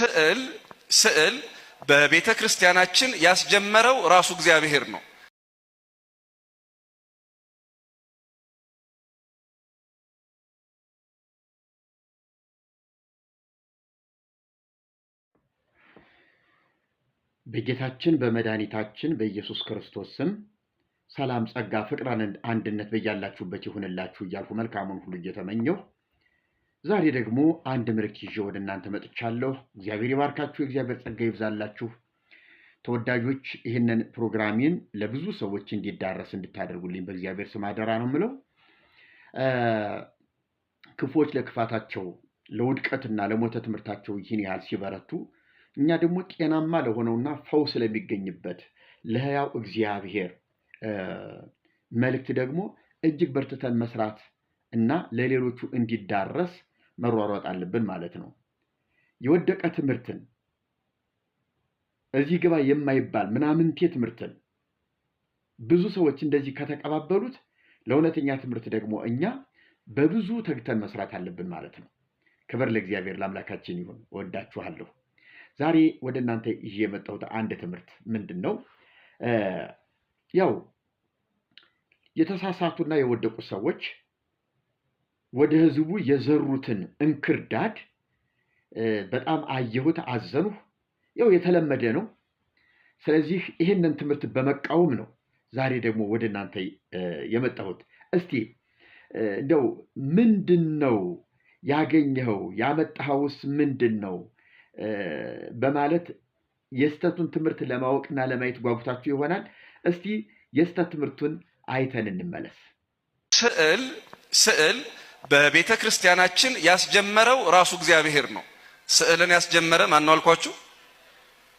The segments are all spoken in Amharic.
ስዕል በቤተ ክርስቲያናችን ያስጀመረው ራሱ እግዚአብሔር ነው። በጌታችን በመድኃኒታችን በኢየሱስ ክርስቶስ ስም ሰላም፣ ጸጋ፣ ፍቅር፣ አንድነት በያላችሁበት ይሁንላችሁ እያልኩ መልካሙን ሁሉ እየተመኘሁ ዛሬ ደግሞ አንድ ምርክ ይዤ ወደ እናንተ መጥቻለሁ። እግዚአብሔር ይባርካችሁ፣ የእግዚአብሔር ጸጋ ይብዛላችሁ። ተወዳጆች፣ ይህንን ፕሮግራሜን ለብዙ ሰዎች እንዲዳረስ እንድታደርጉልኝ በእግዚአብሔር ስም አደራ ነው የምለው። ክፉዎች ለክፋታቸው ለውድቀትና ለሞተ ትምህርታቸው ይህን ያህል ሲበረቱ፣ እኛ ደግሞ ጤናማ ለሆነውና ፈውስ ለሚገኝበት ለሕያው እግዚአብሔር መልእክት ደግሞ እጅግ በርትተን መስራት እና ለሌሎቹ እንዲዳረስ መሯሯጥ አለብን ማለት ነው። የወደቀ ትምህርትን እዚህ ግባ የማይባል ምናምንቴ ትምህርትን ብዙ ሰዎች እንደዚህ ከተቀባበሉት ለእውነተኛ ትምህርት ደግሞ እኛ በብዙ ተግተን መስራት አለብን ማለት ነው። ክብር ለእግዚአብሔር ለአምላካችን ይሁን። እወዳችኋለሁ። ዛሬ ወደ እናንተ ይዤ የመጣሁት አንድ ትምህርት ምንድነው? ያው የተሳሳቱና የወደቁ ሰዎች ወደ ህዝቡ የዘሩትን እንክርዳድ በጣም አየሁት፣ አዘንሁ። ያው የተለመደ ነው። ስለዚህ ይህንን ትምህርት በመቃወም ነው ዛሬ ደግሞ ወደ እናንተ የመጣሁት። እስቲ እንደው ምንድነው ያገኘኸው? ያመጣኸውስ ምንድነው? በማለት የስተቱን ትምህርት ለማወቅና ለማየት ጓጉታችሁ ይሆናል። እስቲ የስተት ትምህርቱን አይተን እንመለስ። ስዕል በቤተ ክርስቲያናችን ያስጀመረው ራሱ እግዚአብሔር ነው። ስዕልን ያስጀመረ ማን ነው አልኳችሁ?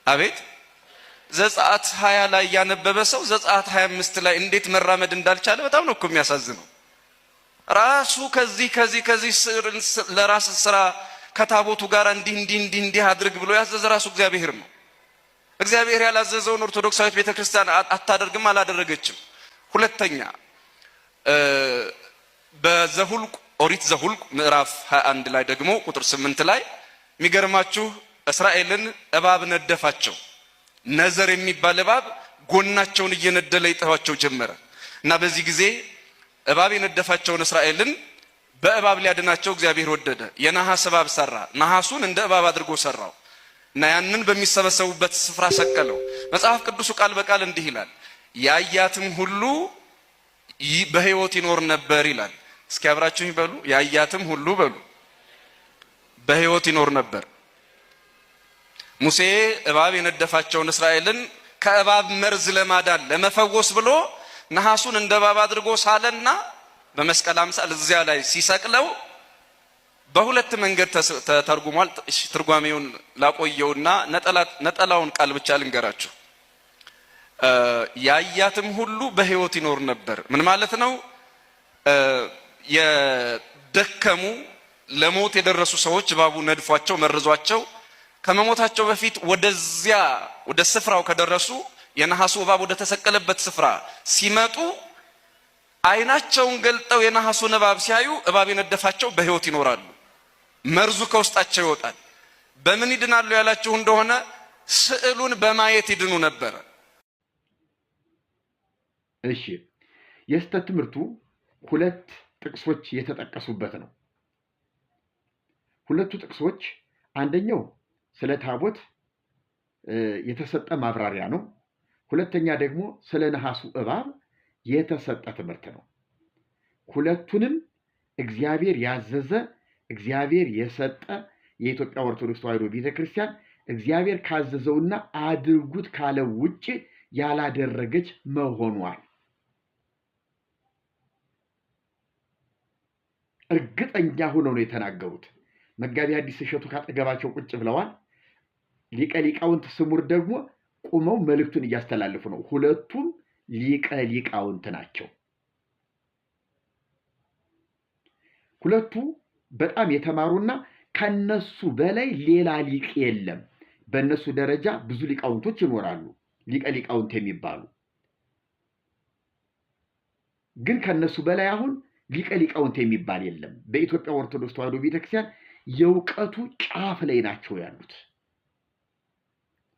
አቤት! ዘጸአት 20 ላይ ያነበበ ሰው ዘጸአት 25 ላይ እንዴት መራመድ እንዳልቻለ በጣም ነው እኮ የሚያሳዝነው። ራሱ ከዚህ ለራስ ስራ ከታቦቱ ጋር እንዲህ አድርግ ብሎ ያዘዘ ራሱ እግዚአብሔር ነው። እግዚአብሔር ያላዘዘውን ኦርቶዶክሳዊት ቤተክርስቲያን አታደርግም፣ አላደረገችም። ሁለተኛ በዘሁልቁ ኦሪት ዘሁልቁ ምዕራፍ 21 ላይ ደግሞ ቁጥር 8 ላይ የሚገርማችሁ እስራኤልን እባብ ነደፋቸው። ነዘር የሚባል እባብ ጎናቸውን እየነደለ ይጠዋቸው ጀመረ እና በዚህ ጊዜ እባብ የነደፋቸውን እስራኤልን በእባብ ሊያድናቸው እግዚአብሔር ወደደ። የነሐስ እባብ ሰራ፣ ነሐሱን እንደ እባብ አድርጎ ሰራው እና ያንን በሚሰበሰቡበት ስፍራ ሰቀለው። መጽሐፍ ቅዱሱ ቃል በቃል እንዲህ ይላል፣ ያያትም ሁሉ በሕይወት ይኖር ነበር ይላል። እስኪ አብራችሁ ይበሉ፣ ያያትም ሁሉ በሉ በሕይወት ይኖር ነበር። ሙሴ እባብ የነደፋቸውን እስራኤልን ከእባብ መርዝ ለማዳን ለመፈወስ ብሎ ነሐሱን እንደ እባብ አድርጎ ሳለና በመስቀል አምሳል እዚያ ላይ ሲሰቅለው በሁለት መንገድ ተተርጉሟል። ትርጓሜውን ላቆየውና ነጠላውን ቃል ብቻ ልንገራችሁ። ያያትም ሁሉ በሕይወት ይኖር ነበር ምን ማለት ነው? የደከሙ ለሞት የደረሱ ሰዎች እባቡ ነድፏቸው መርዟቸው ከመሞታቸው በፊት ወደዚያ ወደ ስፍራው ከደረሱ የነሐሱ እባብ ወደ ተሰቀለበት ስፍራ ሲመጡ አይናቸውን ገልጠው የነሐሱን እባብ ሲያዩ እባብ የነደፋቸው በሕይወት ይኖራሉ። መርዙ ከውስጣቸው ይወጣል። በምን ይድናሉ ያላችሁ እንደሆነ ስዕሉን በማየት ይድኑ ነበር። እሺ፣ የስተት ትምህርቱ ሁለት ጥቅሶች የተጠቀሱበት ነው። ሁለቱ ጥቅሶች አንደኛው ስለ ታቦት የተሰጠ ማብራሪያ ነው። ሁለተኛ ደግሞ ስለ ነሐሱ እባብ የተሰጠ ትምህርት ነው። ሁለቱንም እግዚአብሔር ያዘዘ እግዚአብሔር የሰጠ የኢትዮጵያ ኦርቶዶክስ ተዋሕዶ ቤተክርስቲያን እግዚአብሔር ካዘዘውና አድርጉት ካለው ውጭ ያላደረገች መሆኗል እርግጠኛ ሆነው ነው የተናገሩት። መጋቢ ሐዲስ እሸቱ ካጠገባቸው ቁጭ ብለዋል። ሊቀ ሊቃውንት ስሙር ደግሞ ቁመው መልእክቱን እያስተላለፉ ነው። ሁለቱም ሊቀ ሊቃውንት ናቸው። ሁለቱ በጣም የተማሩና ከነሱ በላይ ሌላ ሊቅ የለም። በእነሱ ደረጃ ብዙ ሊቃውንቶች ይኖራሉ፣ ሊቀ ሊቃውንት የሚባሉ ግን ከነሱ በላይ አሁን ሊቀ ሊቃውንት የሚባል የለም። በኢትዮጵያ ኦርቶዶክስ ተዋሕዶ ቤተክርስቲያን የእውቀቱ ጫፍ ላይ ናቸው ያሉት።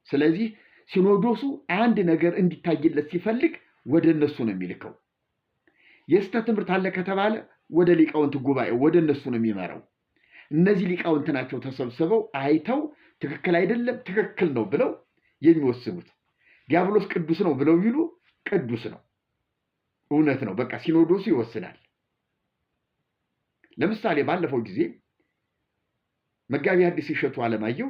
ስለዚህ ሲኖዶሱ አንድ ነገር እንዲታይለት ሲፈልግ ወደ እነሱ ነው የሚልከው። የስተት ትምህርት አለ ከተባለ ወደ ሊቃውንት ጉባኤ ወደ እነሱ ነው የሚመራው። እነዚህ ሊቃውንት ናቸው ተሰብስበው አይተው ትክክል አይደለም ትክክል ነው ብለው የሚወስኑት። ዲያብሎስ ቅዱስ ነው ብለው ይሉ ቅዱስ ነው፣ እውነት ነው፣ በቃ ሲኖዶሱ ይወስናል። ለምሳሌ ባለፈው ጊዜ መጋቢ ሐዲስ እሸቱ አለማየሁ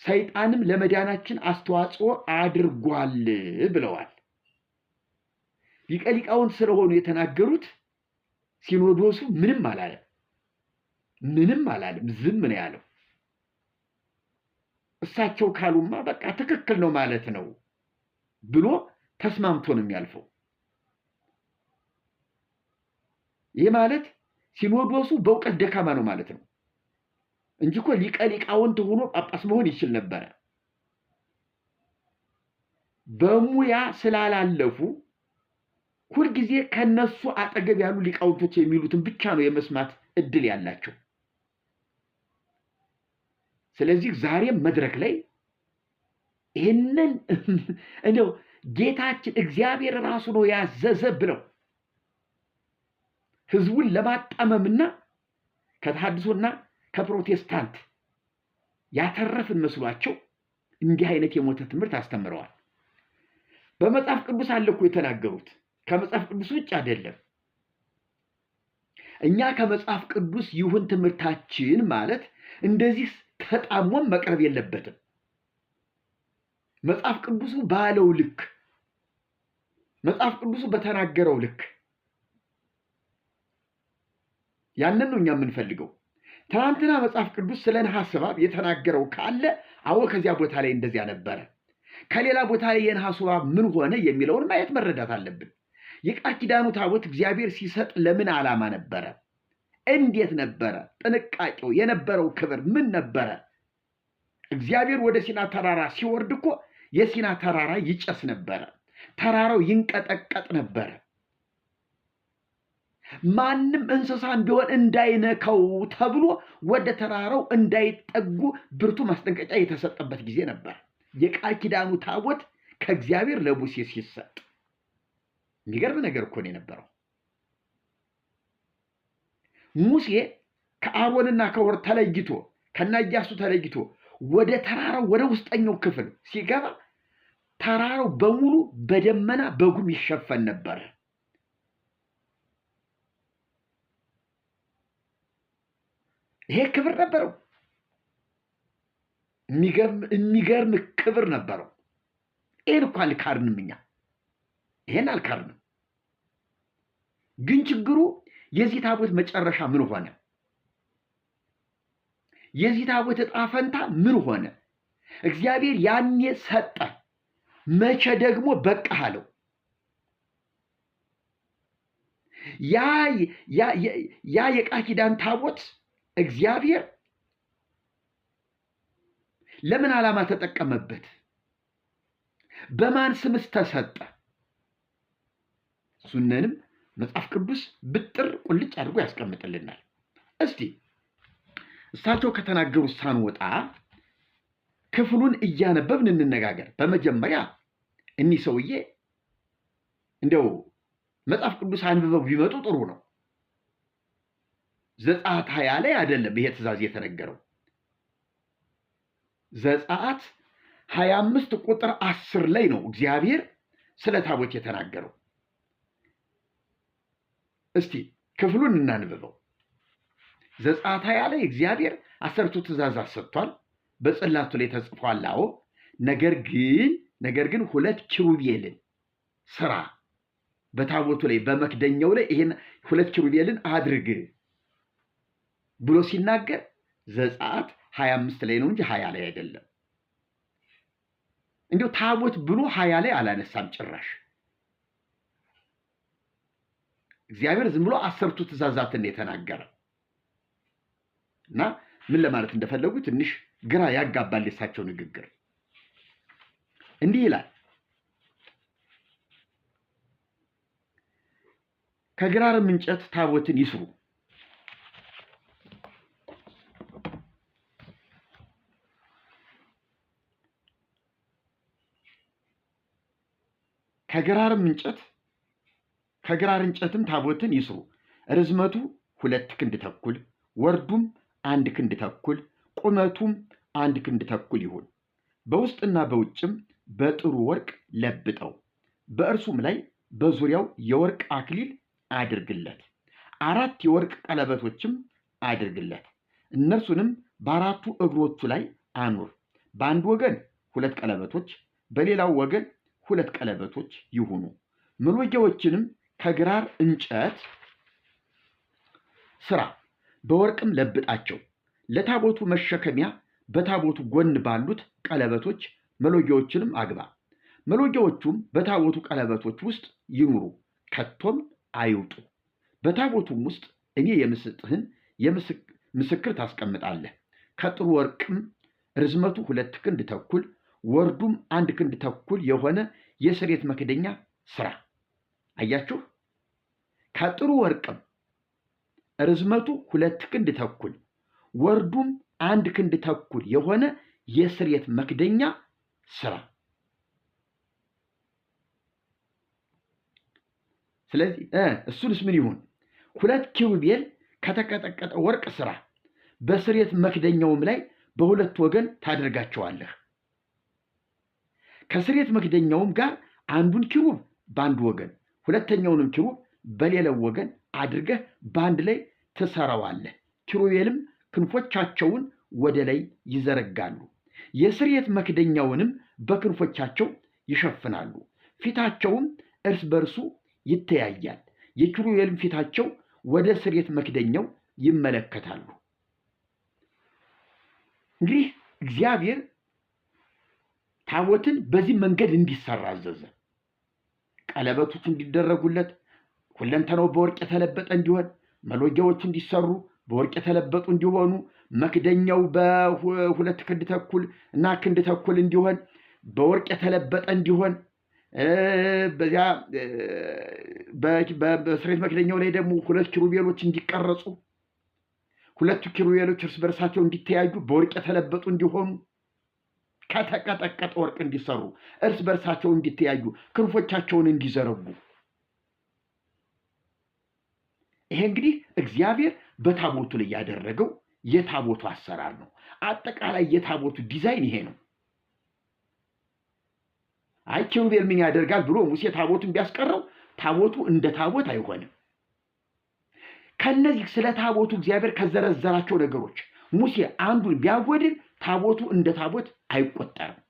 ሰይጣንም ለመዳናችን አስተዋጽኦ አድርጓል ብለዋል። ሊቀ ሊቃውንት ስለሆኑ የተናገሩት ሲኖዶሱ ምንም አላለም፣ ዝም ነው ያለው። እሳቸው ካሉማ በቃ ትክክል ነው ማለት ነው ብሎ ተስማምቶ ነው የሚያልፈው። ይህ ማለት ሲኖዶሱ በእውቀት ደካማ ነው ማለት ነው እንጂ እኮ ሊቀ ሊቃውንት ሆኖ ጳጳስ መሆን ይችል ነበረ። በሙያ ስላላለፉ ሁልጊዜ ከነሱ አጠገብ ያሉ ሊቃውንቶች የሚሉትን ብቻ ነው የመስማት እድል ያላቸው። ስለዚህ ዛሬም መድረክ ላይ ይህንን እንደው ጌታችን እግዚአብሔር ራሱ ነው ያዘዘ ብለው ህዝቡን ለማጣመምና ከተሐድሶና ከፕሮቴስታንት ያተረፍን መስሏቸው እንዲህ አይነት የሞተ ትምህርት አስተምረዋል። በመጽሐፍ ቅዱስ አለ እኮ የተናገሩት፣ ከመጽሐፍ ቅዱስ ውጭ አይደለም። እኛ ከመጽሐፍ ቅዱስ ይሁን ትምህርታችን ማለት እንደዚህ ተጣሞም መቅረብ የለበትም። መጽሐፍ ቅዱሱ ባለው ልክ፣ መጽሐፍ ቅዱሱ በተናገረው ልክ ያንን ነው እኛ የምንፈልገው። ትናንትና መጽሐፍ ቅዱስ ስለ ነሐስ እባብ የተናገረው ካለ አዎ ከዚያ ቦታ ላይ እንደዚያ ነበረ። ከሌላ ቦታ ላይ የነሐሱ እባብ ምን ሆነ የሚለውን ማየት መረዳት አለብን። የቃል ኪዳኑ ታቦት እግዚአብሔር ሲሰጥ ለምን ዓላማ ነበረ? እንዴት ነበረ? ጥንቃቄው የነበረው ክብር ምን ነበረ? እግዚአብሔር ወደ ሲና ተራራ ሲወርድ እኮ የሲና ተራራ ይጨስ ነበረ። ተራራው ይንቀጠቀጥ ነበረ። ማንም እንስሳም ቢሆን እንዳይነካው ተብሎ ወደ ተራራው እንዳይጠጉ ብርቱ ማስጠንቀቂያ የተሰጠበት ጊዜ ነበር። የቃል ኪዳኑ ታቦት ከእግዚአብሔር ለሙሴ ሲሰጥ የሚገርም ነገር እኮ ነው የነበረው። ሙሴ ከአሮንና ከሆር ተለይቶ ከነኢያሱ ተለይቶ ወደ ተራራው ወደ ውስጠኛው ክፍል ሲገባ ተራራው በሙሉ በደመና በጉም ይሸፈን ነበር። ይሄ ክብር ነበረው። የሚገርም ክብር ነበረው። ይሄን እኮ አልካድንም እኛ፣ ይሄን አልካድንም። ግን ችግሩ የዚህ ታቦት መጨረሻ ምን ሆነ? የዚህ ታቦት ዕጣ ፈንታ ምን ሆነ? እግዚአብሔር ያኔ ሰጠ፣ መቼ ደግሞ በቃ አለው? ያ የቃል ኪዳን ታቦት እግዚአብሔር ለምን ዓላማ ተጠቀመበት? በማን ስምስ ተሰጠ? እሱንንም መጽሐፍ ቅዱስ ብጥር ቁልጭ አድርጎ ያስቀምጥልናል። እስቲ እሳቸው ከተናገሩት ሳንወጣ ክፍሉን እያነበብን እንነጋገር። በመጀመሪያ እኒህ ሰውዬ እንደው መጽሐፍ ቅዱስ አንብበው ቢመጡ ጥሩ ነው። ዘጸአት 20 ላይ አይደለም ይሄ ትእዛዝ የተነገረው። ዘጸአት 25 ቁጥር 10 ላይ ነው እግዚአብሔር ስለ ታቦት የተናገረው። እስቲ ክፍሉን እናንብበው። ዘጸአት 20 ላይ እግዚአብሔር 10ቱ ትእዛዛት ሰጥቷል፣ በጽላቱ ላይ ተጽፏል። አዎ ነገር ግን 2 ኪሩቤልን ስራ በታቦቱ ላይ በመክደኛው ላይ ይሄን 2 ኪሩቤልን አድርግ ብሎ ሲናገር ዘጸአት 25 ላይ ነው እንጂ 20 ላይ አይደለም። እንዲሁ ታቦት ብሎ 20 ላይ አላነሳም ጭራሽ። እግዚአብሔር ዝም ብሎ 10ቱ ትእዛዛትን የተናገረ እና ምን ለማለት እንደፈለጉ ትንሽ ግራ ያጋባል የሳቸው ንግግር። እንዲህ ይላል፣ ከግራርም እንጨት ታቦትን ይስሩ፣ ከግራርም እንጨትም ታቦትን ይስሩ። ርዝመቱ 2 ክንድ ተኩል፣ ወርዱም 1 ክንድ ተኩል፣ ቁመቱም 1 ክንድ ተኩል ይሁን። በውስጥና በውጭም በጥሩ ወርቅ ለብጠው፣ በእርሱም ላይ በዙሪያው የወርቅ አክሊል አድርግለት። 4 የወርቅ ቀለበቶችም አድርግለት። እነርሱንም በአራቱ እግሮቹ ላይ አኑር። በአንድ ወገን 2 ቀለበቶች፣ በሌላው ወገን 2 ቀለበቶች ይሁኑ። መሎጊያዎችንም ከግራር እንጨት ስራ፣ በወርቅም ለብጣቸው። ለታቦቱ መሸከሚያ በታቦቱ ጎን ባሉት ቀለበቶች መሎጊያዎችንም አግባ። መሎጊያዎቹም በታቦቱ ቀለበቶች ውስጥ ይኑሩ፣ ከቶም አይውጡ። በታቦቱም ውስጥ እኔ የምሰጥህን ምስክር ታስቀምጣለህ። ከጥሩ ወርቅም ርዝመቱ 2 ክንድ ተኩል ወርዱም 1 ክንድ ተኩል የሆነ የስርየት መክደኛ ስራ። አያችሁ? ከጥሩ ወርቅም ርዝመቱ 2 ክንድ ተኩል ወርዱም 1 ክንድ ተኩል የሆነ የስርየት መክደኛ ስራ። ስለዚህ እሱንስ ምን ይሁን? 2 ኪሩቤል ከተቀጠቀጠ ወርቅ ስራ። በስርየት መክደኛውም ላይ በሁለት ወገን ታደርጋቸዋለህ። ከስርየት መክደኛውም ጋር አንዱን ኪሩብ በአንድ ወገን ሁለተኛውንም ኪሩብ በሌላው ወገን አድርገህ በአንድ ላይ ትሰራዋለህ። ኪሩቤልም ክንፎቻቸውን ወደ ላይ ይዘረጋሉ፣ የስርየት መክደኛውንም በክንፎቻቸው ይሸፍናሉ። ፊታቸውም እርስ በርሱ ይተያያል። የኪሩቤልም ፊታቸው ወደ ስርየት መክደኛው ይመለከታሉ። እንግዲህ እግዚአብሔር ታቦትን በዚህ መንገድ እንዲሰራ አዘዘ። ቀለበቶች እንዲደረጉለት፣ ሁለንተናው በወርቅ የተለበጠ እንዲሆን፣ መሎጊያዎች እንዲሰሩ በወርቅ የተለበጡ እንዲሆኑ፣ መክደኛው በ2 ክንድ ተኩል እና ክንድ ተኩል እንዲሆን በወርቅ የተለበጠ እንዲሆን፣ በዚያ በስርየት መክደኛው ላይ ደግሞ 2 ኪሩቤሎች እንዲቀረጹ፣ 2 ኪሩቤሎች እርስ በርሳቸው እንዲተያዩ በወርቅ የተለበጡ እንዲሆኑ፣ ከተቀጠቀጠ ወርቅ እንዲሰሩ፣ እርስ በርሳቸው እንዲተያዩ፣ ክንፎቻቸውን እንዲዘረጉ። ይሄ እንግዲህ እግዚአብሔር በታቦቱ ላይ ያደረገው የታቦቱ አሰራር ነው። አጠቃላይ የታቦቱ ዲዛይን ይሄ ነው። አይ ኪሩቤል ምን ያደርጋል ብሎ ሙሴ ታቦቱን ቢያስቀረው ታቦቱ እንደ ታቦት አይሆንም። ከነዚህ ስለ ታቦቱ እግዚአብሔር ከዘረዘራቸው ነገሮች ሙሴ አንዱን ቢያጎድል ታቦቱ እንደ ታቦት አይቆጠርም።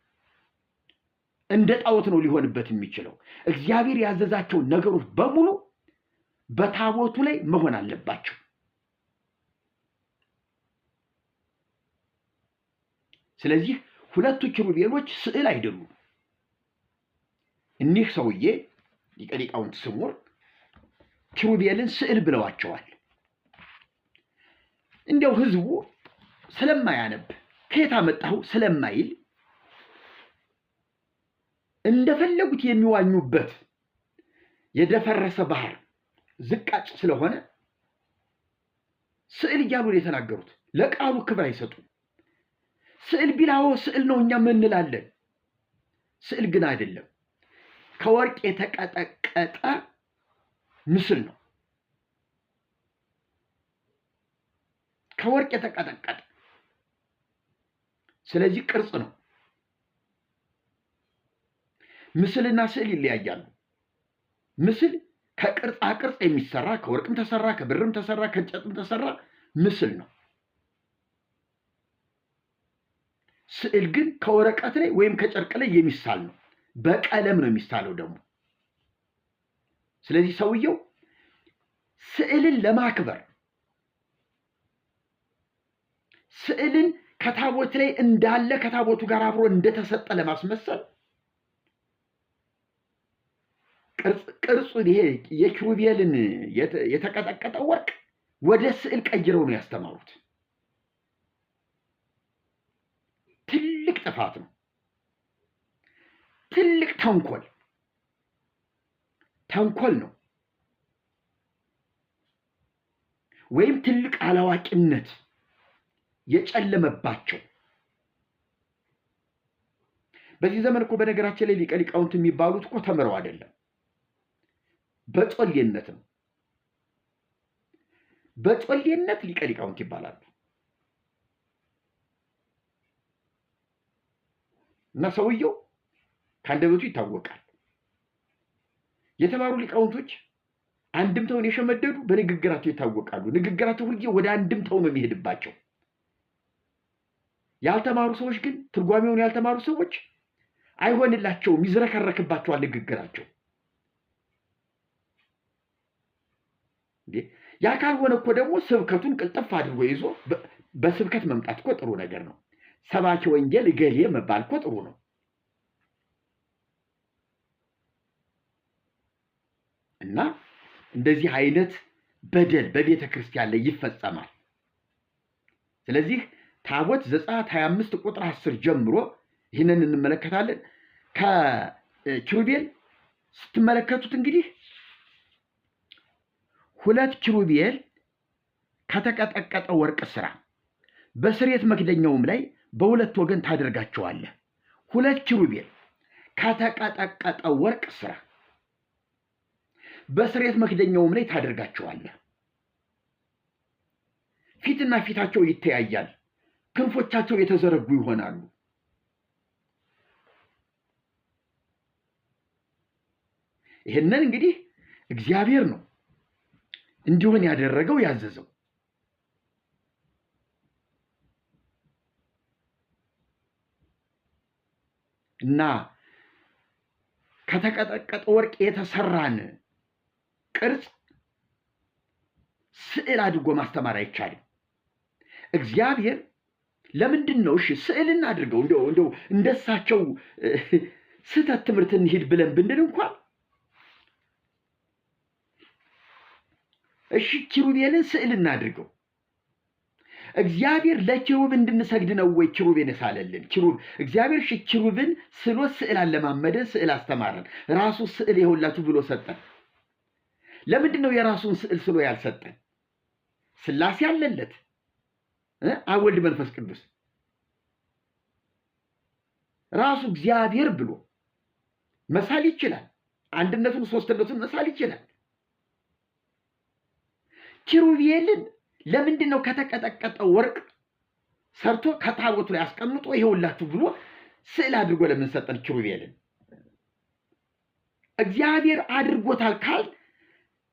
እንደ ጣዖት ነው ሊሆንበት የሚችለው። እግዚአብሔር ያዘዛቸው ነገሮች በሙሉ በታቦቱ ላይ መሆን አለባቸው። ስለዚህ 2 ኪሩቤሎች ስዕል አይደሉም። እኒህ ሰውዬ ሊቀ ሊቃውንት ስሙር ኪሩቤልን ስዕል ብለዋቸዋል። እንዲያው ህዝቡ ስለማያነብ ከየት አመጣኸው ስለማይል እንደፈለጉት የሚዋኙበት የደፈረሰ ባህር ዝቃጭ ስለሆነ ስዕል እያሉ የተናገሩት ለቃሉ ክብር አይሰጡም። ስዕል ቢላው ስዕል ነው እኛ ምን እንላለን? ስዕል ግን አይደለም። ከወርቅ የተቀጠቀጠ ምስል ነው። ከወርቅ የተቀጠቀጠ ስለዚህ ቅርጽ ነው። ምስልና ስዕል ይለያያሉ። ምስል ከቅርጻ ቅርጽ የሚሰራ ከወርቅም ተሰራ፣ ከብርም ተሰራ፣ ከእንጨትም ተሰራ ምስል ነው። ስዕል ግን ከወረቀት ላይ ወይም ከጨርቅ ላይ የሚሳል ነው። በቀለም ነው የሚሳለው ደግሞ። ስለዚህ ሰውየው ስዕልን ለማክበር ስዕልን ከታቦት ላይ እንዳለ ከታቦቱ ጋር አብሮ እንደተሰጠ ለማስመሰል ቅርጹን ይሄ የኪሩቤልን የተቀጠቀጠ ወርቅ ወደ ስዕል ቀይረው ነው ያስተማሩት። ትልቅ ጥፋት ነው። ትልቅ ተንኮል ነው። ወይም ትልቅ አላዋቂነት የጨለመባቸው በዚህ ዘመን እኮ በነገራችን ላይ ሊቀ ሊቃውንት የሚባሉት እኮ ተምረው አይደለም፣ በጮሌነት ነው። በጮሌነት ሊቀ ሊቃውንት ይባላሉ። እና ሰውየው ከአንደበቱ ይታወቃል። የተማሩ ሊቃውንቶች አንድምታውን የሸመደዱ በንግግራቸው ይታወቃሉ። ንግግራቸው ሁልጊዜ ወደ አንድምታው ነው የሚሄድባቸው። ያልተማሩ ሰዎች ግን ትርጓሜውን ያልተማሩ ሰዎች አይሆንላቸውም፣ ይዝረከረክባቸዋል ንግግራቸው። ያ ካልሆነ እኮ ደግሞ ስብከቱን ቅልጥፍ አድርጎ ይዞ በስብከት መምጣት እኮ ጥሩ ነገር ነው። ሰባኪ ወንጌል እገሌ መባል እኮ ጥሩ ነው። እና እንደዚህ አይነት በደል በቤተ ክርስቲያን ላይ ይፈጸማል። ስለዚህ ታቦት ዘጸአት 25 ቁጥር 10 ጀምሮ ይህንን እንመለከታለን። ከኪሩቤል ስትመለከቱት እንግዲህ 2 ኪሩቤል ከተቀጠቀጠ ወርቅ ስራ በስሬት መክደኛውም ላይ በሁለት ወገን ታደርጋቸዋለህ። 2 ኪሩቤል ከተቀጠቀጠ ወርቅ ስራ በስሬት መክደኛውም ላይ ታደርጋቸዋለህ። ፊትና ፊታቸው ይተያያል፣ ክንፎቻቸው የተዘረጉ ይሆናሉ። ይህንን እንግዲህ እግዚአብሔር ነው እንዲሆን ያደረገው ያዘዘው። እና ከተቀጠቀጠ ወርቅ የተሰራን ቅርጽ ስዕል አድርጎ ማስተማር አይቻልም። እግዚአብሔር ለምንድን ነው እሺ ስዕልን አድርገው እንደው እንደሳቸው ስህተት ትምህርት እንሂድ ብለን ብንል እንኳን እሺ ኪሩቤልን ስዕል እናድርገው። እግዚአብሔር ለኪሩብ እንድንሰግድ ነው ወይ ኪሩቤን ሳለልን? እግዚአብሔር እሺ ኪሩብን ስሎ ስዕል አለማመደን፣ ስዕል አስተማረን፣ ራሱ ስዕል ይሁንላችሁ ብሎ ሰጠን። ለምንድን ነው የራሱን ስዕል ስሎ ያልሰጠን? ሥላሴ አለለት አብ ወልድ መንፈስ ቅዱስ ራሱ እግዚአብሔር ብሎ መሳል ይችላል። አንድነቱን ሶስትነቱን መሳል ይችላል። ኪሩቤልን ለምንድን ነው ከተቀጠቀጠ ወርቅ ሰርቶ ከታቦቱ ላይ አስቀምጦ ይኸውላችሁ ብሎ ስዕል አድርጎ ለምን ሰጠን ኪሩቤልን? እግዚአብሔር አድርጎታል ካል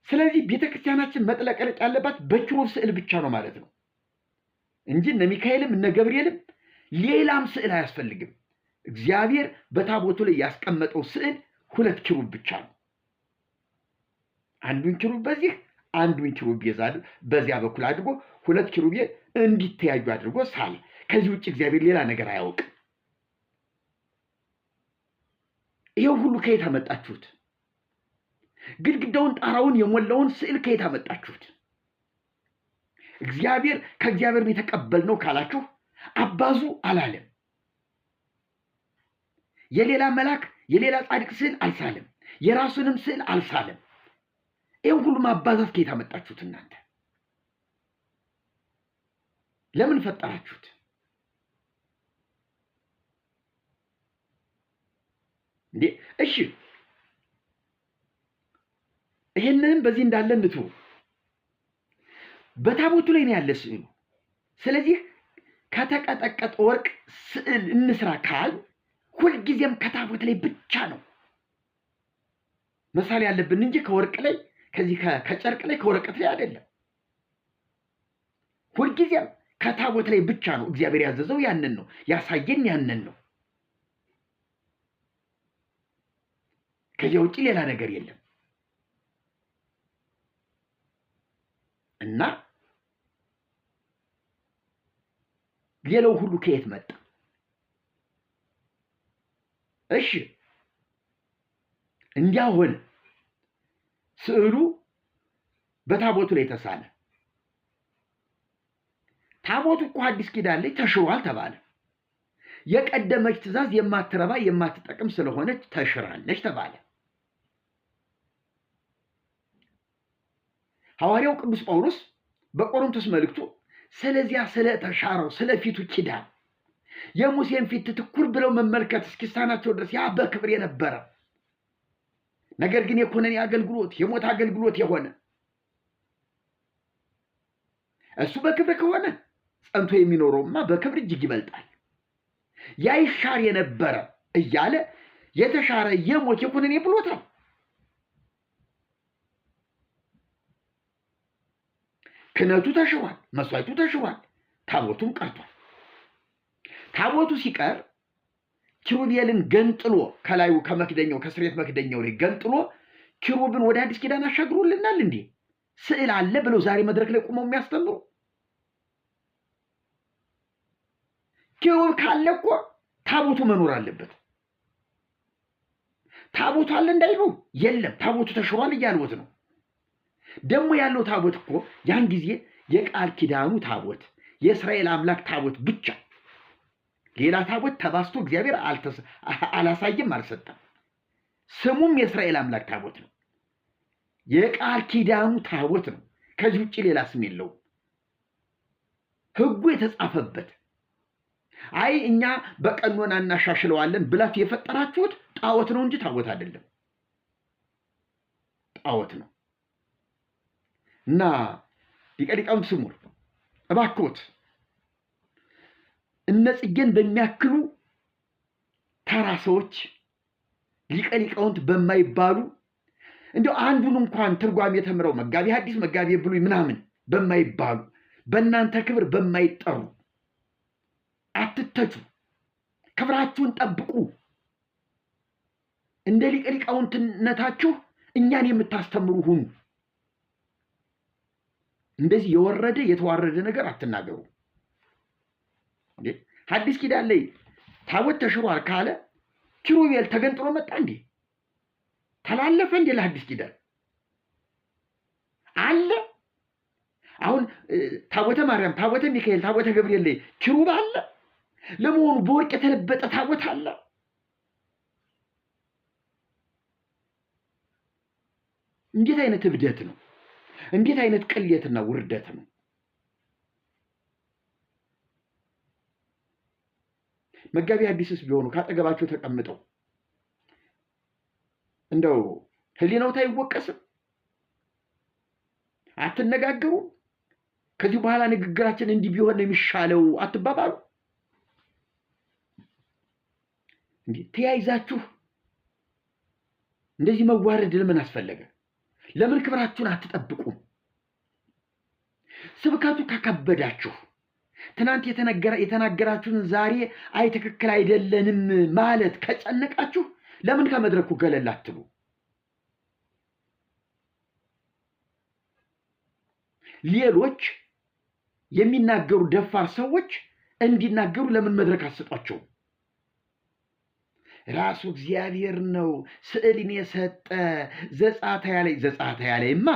ስለዚህ ቤተክርስቲያናችን መጥለቀለቅ ያለባት በኪሩብ ስዕል ብቻ ነው ማለት ነው እንጂ እነ ሚካኤልም እነ ገብርኤልም ሌላም ስዕል አያስፈልግም። እግዚአብሔር በታቦቱ ላይ ያስቀመጠው ስዕል 2 ኪሩብ ብቻ ነው። አንዱን ኪሩብ በዚህ አንዱን ኪሩብ በዚያ በኩል አድርጎ 2 ኪሩብ እንዲተያዩ አድርጎ ሳለ። ከዚህ ውጭ እግዚአብሔር ሌላ ነገር አያውቅም። ይሄው ሁሉ ከየት አመጣችሁት? ግድግዳውን ጣራውን የሞላውን ስዕል ከየት አመጣችሁት? እግዚአብሔር ከእግዚአብሔር የተቀበልነው ካላችሁ አባዙ አላለም። የሌላ መልአክ የሌላ ጻድቅ ስዕል አልሳለም፣ የራሱንም ስዕል አልሳለም። ይሄን ሁሉ ማባዛት ከየት አመጣችሁት እናንተ? ለምን ፈጠራችሁት? እንዴ እሺ ይሄንን በዚህ እንዳለ እንትው በታቦቱ ላይ ነው ያለ ስዕሉ። ስለዚህ ከተቀጠቀጠ ወርቅ ስዕል እንስራ ካል ሁልጊዜም ከታቦት ላይ ብቻ ነው መሳል ያለብን እንጂ ከወርቅ ላይ ከዚህ ከጨርቅ ላይ ከወረቀት ላይ አይደለም። ሁልጊዜም ከታቦት ላይ ብቻ ነው። እግዚአብሔር ያዘዘው ያንን ነው፣ ያሳየን ያንን ነው። ከዚያ ውጭ ሌላ ነገር የለም። እና ሌላው ሁሉ ከየት መጣ? እሺ እንዲያ ሆነ። ስዕሉ በታቦቱ ላይ ተሳለ። ታቦቱ እኮ አዲስ ኪዳን ላይ ተሽሯል ተባለ። የቀደመች ትእዛዝ የማትረባ የማትጠቅም ስለሆነች ተሽራለች ተባለ። ሐዋርያው ቅዱስ ጳውሎስ በቆሮንቶስ መልእክቱ ስለዚያ ስለተሻረው ስለፊቱ ኪዳን የሙሴን ፊት ትኩር ብለው መመልከት እስኪሳናቸው ድረስ ያ በክብር የነበረ ነገር ግን የኮነኔ አገልግሎት የሞት አገልግሎት የሆነ እሱ በክብር ከሆነ ጸንቶ የሚኖረውማ በክብር እጅግ ይበልጣል። ያ ይሻር የነበረ እያለ የተሻረ የሞት የኮነኔ ብሎታል። ክህነቱ ተሽሯል፣ መስዋዕቱ ተሽሯል፣ ታቦቱም ቀርቷል። ታቦቱ ሲቀር ኪሩቤልን ገንጥሎ ከላዩ ከመክደኛው ከስሬት መክደኛው ላይ ገንጥሎ ኪሩብን ወደ አዲስ ኪዳን አሻግሮልናል። እንዴ ስዕል አለ ብለው ዛሬ መድረክ ላይ ቆመው የሚያስተምሩ ኪሩብ ካለ እኮ ታቦቱ መኖር አለበት። ታቦቱ አለ እንዳይሉ የለም ታቦቱ ተሽሯል እያልወት ነው። ደግሞ ያለው ታቦት እኮ ያን ጊዜ የቃል ኪዳኑ ታቦት የእስራኤል አምላክ ታቦት ብቻ፣ ሌላ ታቦት ተባስቶ እግዚአብሔር አላሳየም አልሰጠም። ስሙም የእስራኤል አምላክ ታቦት ነው። የቃል ኪዳኑ ታቦት ነው። ከዚህ ውጭ ሌላ ስም የለውም። ሕጉ የተጻፈበት አይ እኛ በቀኖና እናሻሽለዋለን ብላችሁ የፈጠራችሁት ጣዖት ነው እንጂ ታቦት አይደለም። ጣዖት ነው። እና ሊቀ ሊቃውንት ስሙር እባክዎት እነ ጽጌን በሚያክሉ ተራ ሰዎች ሊቀ ሊቃውንት በማይባሉ እንደው አንዱን እንኳን ትርጓሜ ተምረው መጋቢ ሐዲስ መጋቢ ብሉይ ምናምን በማይባሉ በእናንተ ክብር በማይጠሩ አትተቹ፣ ክብራችሁን ጠብቁ። እንደ ሊቀ ሊቃውንትነታችሁ እኛን የምታስተምሩ ሁኑ። እንደዚህ የወረደ የተዋረደ ነገር አትናገሩ። ሐዲስ ኪዳን ላይ ታቦት ተሽሯል ካለ ኪሩቤል ተገንጥሎ መጣ እንዴ? ተላለፈ እንዴ? ለሐዲስ ኪዳን አለ። አሁን ታቦተ ማርያም፣ ታቦተ ሚካኤል፣ ታቦተ ገብርኤል ላይ ኪሩብ አለ። ለመሆኑ በወርቅ የተለበጠ ታቦት አለ? እንዴት አይነት እብደት ነው! እንዴት አይነት ቅሌትና ውርደት ነው! መጋቢ ሐዲስስ ቢሆኑ ካጠገባቸው ተቀምጠው እንደው ሕሊናውት አይወቀስም? አትነጋገሩ? ከዚህ በኋላ ንግግራችን እንዲህ ቢሆን ነው የሚሻለው አትባባሉ? እንዴ ተያይዛችሁ እንደዚህ መዋረድ ለምን አስፈለገ? ለምን ክብራችሁን አትጠብቁም? ስብከቱ ከከበዳችሁ ትናንት የተናገራችሁን ዛሬ አይ ትክክል አይደለንም ማለት ከጨነቃችሁ ለምን ከመድረኩ ገለል አትሉ? ሌሎች የሚናገሩ ደፋር ሰዎች እንዲናገሩ ለምን መድረክ አትሰጧቸው? ራሱ እግዚአብሔር ነው ስዕልን የሰጠ ዘጸአት ያለይማ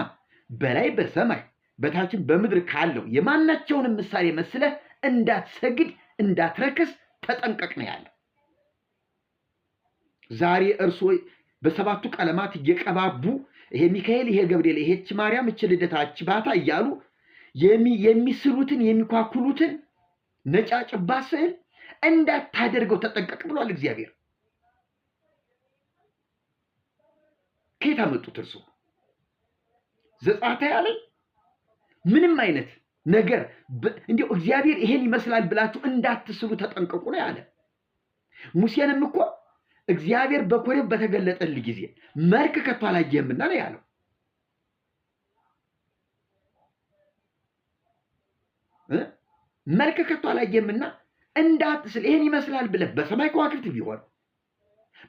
በላይ በሰማይ በታችን በምድር ካለው የማናቸውንም ምሳሌ መስለህ እንዳትሰግድ እንዳትረክስ ተጠንቀቅ ነው ያለ። ዛሬ እርሶ በሰባቱ ቀለማት እየቀባቡ ይሄ ሚካኤል፣ ይሄ ገብርኤል፣ ይሄች ማርያም፣ እች ልደታ፣ እች ባታ እያሉ የሚስሉትን የሚኳኩሉትን ነጫጭባ ስዕል እንዳታደርገው ተጠንቀቅ ብሏል እግዚአብሔር። ከየት አመጡት? እርሱ ዘጸአት ያለኝ ምንም አይነት ነገር እንዲሁ እግዚአብሔር ይሄን ይመስላል ብላችሁ እንዳትስሉ ተጠንቀቁ ነው ያለ። ሙሴንም እኮ እግዚአብሔር በኮሬብ በተገለጠልህ ጊዜ መልክ ከቶ አላየህምና ነው ያለው። መልክ ከቶ አላየህምና እንዳትስል ይሄን ይመስላል ብለህ በሰማይ ከዋክብት ቢሆን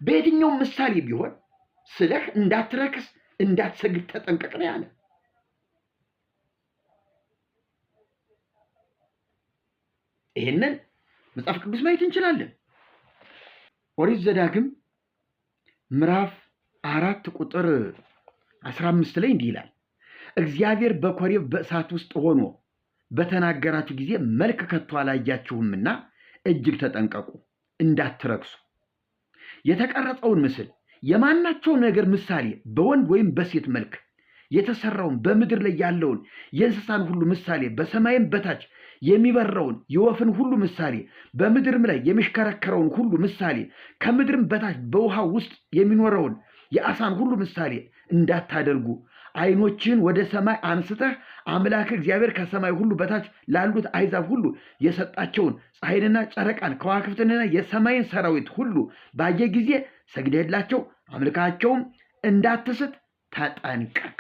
በየትኛውም ምሳሌ ቢሆን ስለህ እንዳትረክስ እንዳትሰግድ ተጠንቀቅ ነው ያለ። ይሄንን መጽሐፍ ቅዱስ ማየት እንችላለን። ኦሪት ዘዳግም ምዕራፍ 4 ቁጥር 15 ላይ እንዲህ ይላል፣ እግዚአብሔር በኮሬብ በእሳት ውስጥ ሆኖ በተናገራችሁ ጊዜ መልክ ከቶ አላያችሁምና እጅግ ተጠንቀቁ እንዳትረክሱ። የተቀረጸውን ምስል የማናቸውን ነገር ምሳሌ በወንድ ወይም በሴት መልክ የተሰራውን በምድር ላይ ያለውን የእንስሳን ሁሉ ምሳሌ በሰማይም በታች የሚበረውን የወፍን ሁሉ ምሳሌ፣ በምድርም ላይ የሚሽከረከረውን ሁሉ ምሳሌ፣ ከምድርም በታች በውሃ ውስጥ የሚኖረውን የአሳን ሁሉ ምሳሌ እንዳታደርጉ ዓይኖችን ወደ ሰማይ አንስተህ አምላክ እግዚአብሔር ከሰማይ ሁሉ በታች ላሉት አሕዛብ ሁሉ የሰጣቸውን ፀሐይንና ጨረቃን ከዋክብትንና የሰማይን ሰራዊት ሁሉ ባየ ጊዜ ሰግደህላቸው አምልካቸውም እንዳትስት ተጠንቀቅ።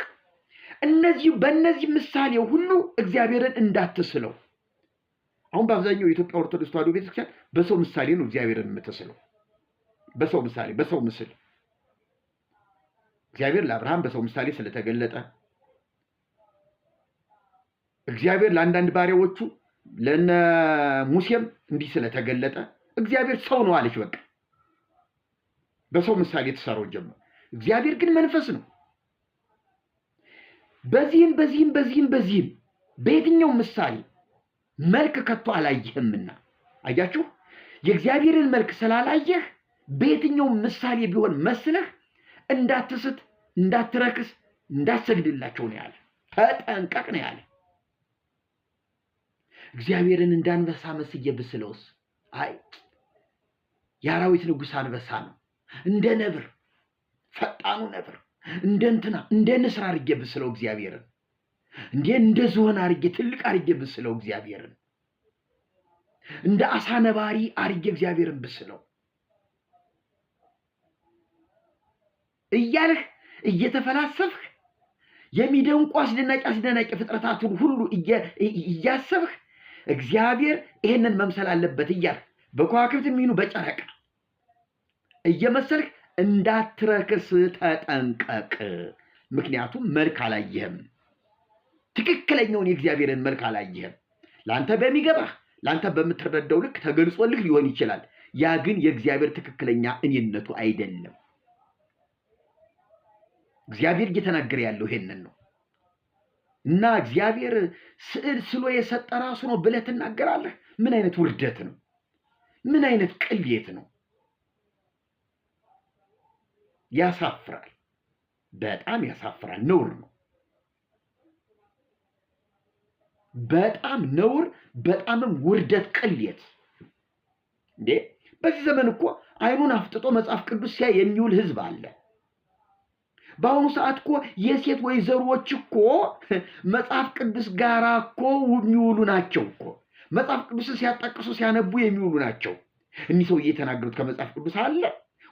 በእነዚህ ምሳሌ ሁሉ እግዚአብሔርን እንዳትስለው። አሁን በአብዛኛው የኢትዮጵያ ኦርቶዶክስ ተዋሕዶ ቤተክርስቲያን በሰው ምሳሌ ነው እግዚአብሔርን የምትስለው። በሰው ምሳሌ፣ በሰው ምስል እግዚአብሔር ለአብርሃም በሰው ምሳሌ ስለተገለጠ፣ እግዚአብሔር ለአንዳንድ ባሪያዎቹ ለነ ሙሴም እንዲህ ስለተገለጠ እግዚአብሔር ሰው ነው አለች። በቃ በሰው ምሳሌ የተሰራው ጀመር። እግዚአብሔር ግን መንፈስ ነው። በዚህም በየትኛው ምሳሌ መልክ ከቶ አላየህምና፣ አያችሁ፣ የእግዚአብሔርን መልክ ስላላየህ በየትኛው ምሳሌ ቢሆን መስለህ እንዳትስት፣ እንዳትረክስ፣ እንዳትሰግድላቸው ነው ያለ። ተጠንቀቅ ነው ያለ። እግዚአብሔርን እንዳንበሳ መስዬ ብስለውስ? አይ የአራዊት ንጉሥ አንበሳ ነው። እንደ ነብር፣ ፈጣኑ ነብር፣ እንደ ንስር አድርጌ ብስለው እግዚአብሔርን፣ እንደ ዝሆን አድርጌ ትልቅ አድርጌ ብስለው እግዚአብሔርን፣ እንደ አሳ ነባሪ አድርጌ እግዚአብሔርን ብስለው እያልህ እየተፈላሰፍህ የሚደንቁ አስደናቂ ፍጥረታቱን ሁሉ እያሰብህ እግዚአብሔር ይህንን መምሰል አለበት እያልህ በከዋክብት የሚሆኑ በጨረቃ እየመሰልህ እንዳትረክስ ተጠንቀቅ። ምክንያቱም መልክ አላየህም። ትክክለኛውን የእግዚአብሔርን መልክ አላየህም። ለአንተ በሚገባህ ለአንተ በምትረዳው ልክ ተገልጾልህ ሊሆን ይችላል። ያ ግን የእግዚአብሔር ትክክለኛ እኔነቱ አይደለም። እግዚአብሔር እየተናገረ ያለው ይሄንን ነው። እና እግዚአብሔር ስዕል ስሎ የሰጠ ራሱ ነው ብለህ ትናገራለህ? ምን አይነት ውርደት ነው? ምን አይነት ቅሌት ነው? ያሳፍራል። በጣም ያሳፍራል። ነውር ነው። በጣም ነውር፣ በጣምም ውርደት፣ ቅሌት። እንዴ በዚህ ዘመን እኮ አይኑን አፍጥጦ መጽሐፍ ቅዱስ ሲያይ የሚውል ህዝብ አለ። በአሁኑ ሰዓት እኮ የሴት ወይዘሮች እኮ መጽሐፍ ቅዱስ ጋራ እኮ የሚውሉ ናቸው እኮ። መጽሐፍ ቅዱስን ሲያጣቅሱ ሲያነቡ የሚውሉ ናቸው። እኒህ ሰውዬ የተናገሩት ከመጽሐፍ ቅዱስ አለ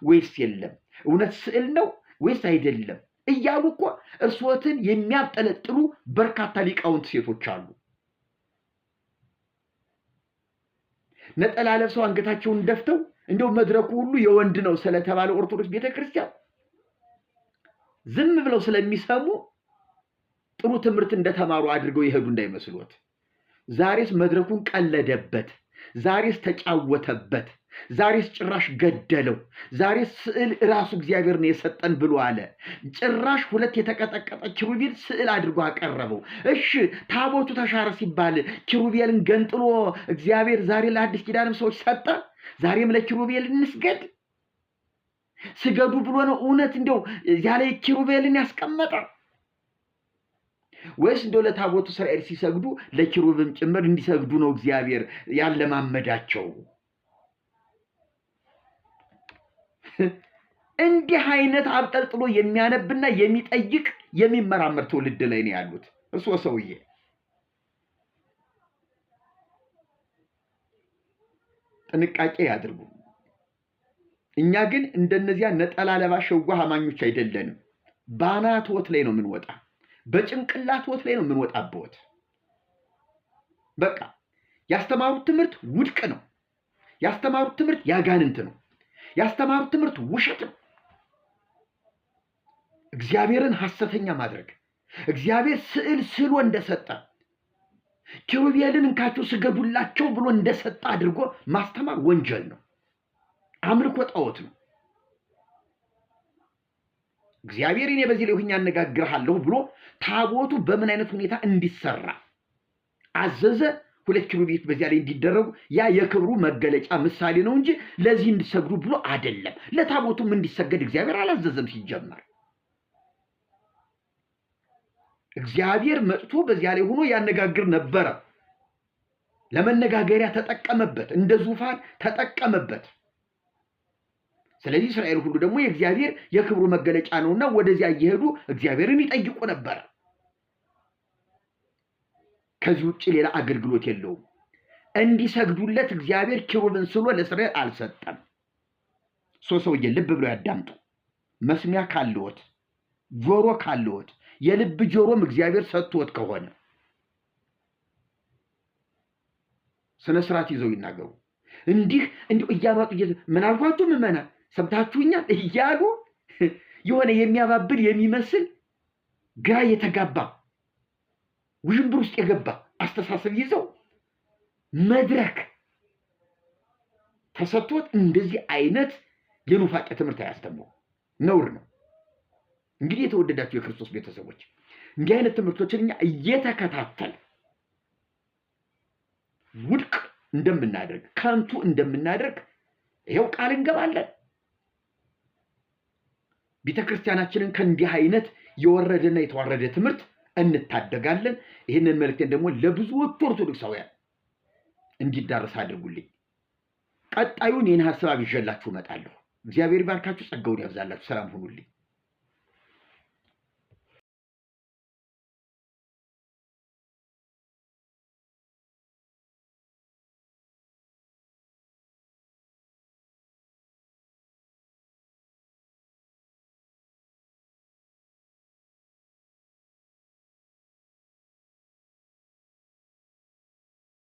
ወይስ የለም? እውነት ስዕል ነው ወይስ አይደለም እያሉ እኮ እርስዎትን የሚያብጠለጥሉ በርካታ ሊቃውንት ሴቶች አሉ። ነጠላ ለብሰው አንገታቸውን ደፍተው እንደው መድረኩ ሁሉ የወንድ ነው ስለተባለ ኦርቶዶክስ ቤተክርስቲያን ዝም ብለው ስለሚሰሙ ጥሩ ትምህርት እንደተማሩ አድርገው ይሄዱ እንዳይመስሉት። ዛሬስ መድረኩን ቀለደበት፣ ዛሬስ ተጫወተበት፣ ዛሬስ ጭራሽ ገደለው። ዛሬስ ስዕል ራሱ እግዚአብሔር ነው የሰጠን ብሎ አለ። ጭራሽ ሁለት የተቀጠቀጠ ኪሩቤል ስዕል አድርጎ አቀረበው። እሺ ታቦቱ ተሻረ ሲባል ኪሩቤልን ገንጥሎ እግዚአብሔር ዛሬ ለአዲስ ኪዳንም ሰዎች ሰጠ። ዛሬም ለኪሩቤል እንስገድ ስገዱ ብሎ ነው እውነት እንደው ያለ ኪሩቤልን ያስቀመጠ? ወይስ እንደው ለታቦቱ እስራኤል ሲሰግዱ ለኪሩብም ጭምር እንዲሰግዱ ነው እግዚአብሔር ያለማመዳቸው? እንዲህ አይነት አብጠልጥሎ የሚያነብና የሚጠይቅ የሚመራመር ትውልድ ላይ ነው ያሉት። እርሶ ሰውዬ ጥንቃቄ ያድርጉ። እኛ ግን እንደነዚያ ነጠላ ለባሽ የዋህ አማኞች አይደለንም። ባናትዎት ላይ ነው የምንወጣ፣ በጭንቅላትዎት ላይ ነው የምንወጣበት። በቃ ያስተማሩት ትምህርት ውድቅ ነው። ያስተማሩት ትምህርት ያጋንንት ነው። ያስተማሩት ትምህርት ውሸት ነው። እግዚአብሔርን ሐሰተኛ ማድረግ፣ እግዚአብሔር ስዕል ስሎ እንደሰጠ ኪሩቤልን እንካቸው ስገዱላቸው ብሎ እንደሰጠ አድርጎ ማስተማር ወንጀል ነው። አምልኮ ጣዖት ነው። እግዚአብሔር እኔ በዚህ ላይ ሆኜ አነጋግርሃለሁ ብሎ ታቦቱ በምን አይነት ሁኔታ እንዲሰራ አዘዘ። ሁለት ኪሩቤል በዚያ ላይ እንዲደረጉ ያ የክብሩ መገለጫ ምሳሌ ነው እንጂ ለዚህ እንዲሰግዱ ብሎ አይደለም። ለታቦቱም እንዲሰገድ እግዚአብሔር አላዘዘም። ሲጀመር እግዚአብሔር መጥቶ በዚያ ላይ ሆኖ ያነጋግር ነበረ። ለመነጋገሪያ ተጠቀመበት፣ እንደ ዙፋን ተጠቀመበት። ስለዚህ እስራኤል ሁሉ ደግሞ የእግዚአብሔር የክብሩ መገለጫ ነውና ወደዚያ እየሄዱ እግዚአብሔርን ይጠይቁ ነበር። ከዚህ ውጭ ሌላ አገልግሎት የለውም። እንዲሰግዱለት እግዚአብሔር ኪሩብን ስሎ ለእስራኤል አልሰጠም። ሰውዬ ልብ ብሎ ያዳምጡ። መስሚያ ካለዎት፣ ጆሮ ካለዎት፣ የልብ ጆሮም እግዚአብሔር ሰጥቶት ከሆነ ስነ ስርዓት ይዘው ይናገሩ። እንዲህ እያማጡ ምን አልኳችሁ ምዕመናን ሰምታችሁኛል እያሉ የሆነ የሚያባብል የሚመስል ግራ የተጋባ ውዥንብር ውስጥ የገባ አስተሳሰብ ይዘው መድረክ ተሰጥቶት እንደዚህ አይነት የኑፋቄ ትምህርት አያስተምሩ፣ ነውር ነው። እንግዲህ የተወደዳችሁ የክርስቶስ ቤተሰቦች እንዲህ አይነት ትምህርቶችን እኛ እየተከታተል ውድቅ እንደምናደርግ ከንቱ እንደምናደርግ ይኸው ቃል እንገባለን። ቤተክርስቲያናችንን ከእንዲህ አይነት የወረደና የተዋረደ ትምህርት እንታደጋለን። ይህንን መልእክቴን ደግሞ ለብዙዎቹ ኦርቶዶክሳውያን እንዲዳረስ አድርጉልኝ። ቀጣዩን ይህን ሀሳብ ይዤላችሁ እመጣለሁ። እግዚአብሔር ይባርካችሁ፣ ጸጋውን ያብዛላችሁ። ሰላም ሁኑልኝ።